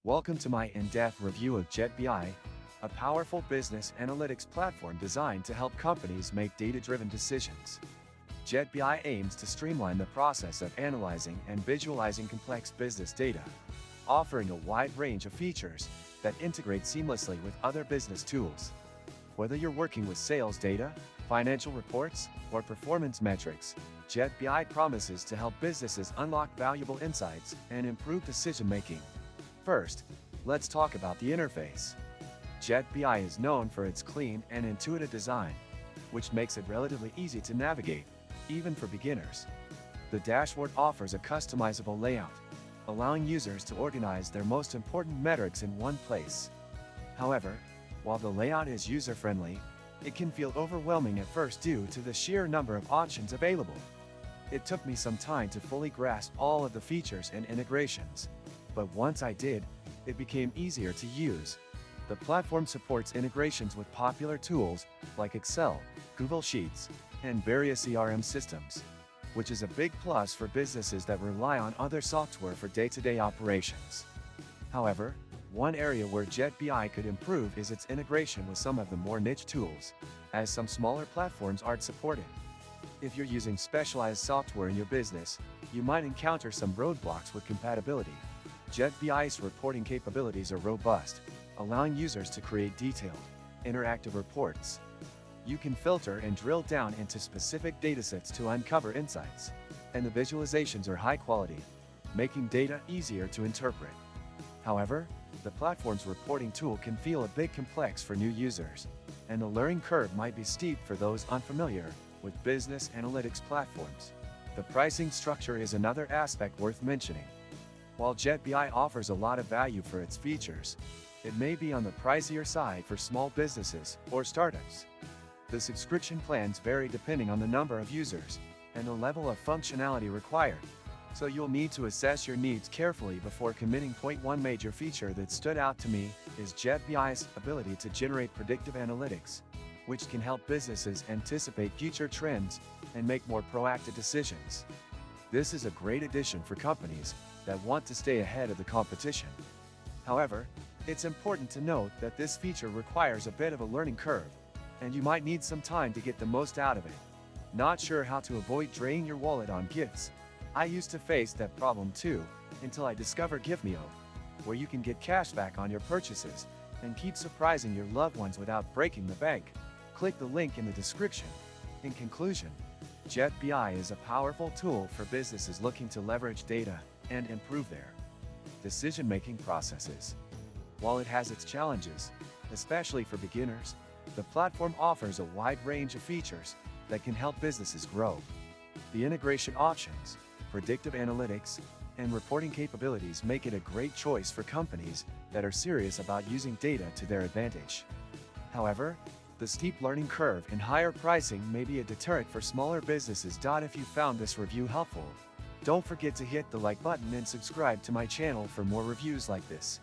Welcome to my in-depth review of JetBI, a powerful business analytics platform designed to help companies make data-driven decisions. JetBI aims to streamline the process of analyzing and visualizing complex business data, offering a wide range of features that integrate seamlessly with other business tools. Whether you're working with sales data, financial reports, or performance metrics, JetBI promises to help businesses unlock valuable insights and improve decision-making. First, let's talk about the interface. JetBI is known for its clean and intuitive design, which makes it relatively easy to navigate, even for beginners. The dashboard offers a customizable layout, allowing users to organize their most important metrics in one place. However, while the layout is user-friendly, it can feel overwhelming at first due to the sheer number of options available. It took me some time to fully grasp all of the features and integrations, but once I did, it became easier to use. The platform supports integrations with popular tools like Excel, Google Sheets, and various CRM systems, which is a big plus for businesses that rely on other software for day-to-day operations. However, one area where JetBI could improve is its integration with some of the more niche tools, as some smaller platforms aren't supported. If you're using specialized software in your business, you might encounter some roadblocks with compatibility. JetBI's reporting capabilities are robust, allowing users to create detailed, interactive reports. You can filter and drill down into specific datasets to uncover insights, and the visualizations are high quality, making data easier to interpret. However, the platform's reporting tool can feel a bit complex for new users, and the learning curve might be steep for those unfamiliar with business analytics platforms. The pricing structure is another aspect worth mentioning. While JetBI offers a lot of value for its features, it may be on the pricier side for small businesses or startups. The subscription plans vary depending on the number of users and the level of functionality required, so you'll need to assess your needs carefully before committing. One major feature that stood out to me is JetBI's ability to generate predictive analytics, which can help businesses anticipate future trends and make more proactive decisions. This is a great addition for companies that want to stay ahead of the competition. However, it's important to note that this feature requires a bit of a learning curve, and you might need some time to get the most out of it. Not sure how to avoid draining your wallet on gifts? I used to face that problem too, until I discovered Givemeo, where you can get cash back on your purchases and keep surprising your loved ones without breaking the bank. Click the link in the description. In conclusion, JetBI is a powerful tool for businesses looking to leverage data and improve their decision-making processes. While it has its challenges, especially for beginners, the platform offers a wide range of features that can help businesses grow. The integration options, predictive analytics, and reporting capabilities make it a great choice for companies that are serious about using data to their advantage. However, the steep learning curve and higher pricing may be a deterrent for smaller businesses. If you found this review helpful, don't forget to hit the like button and subscribe to my channel for more reviews like this.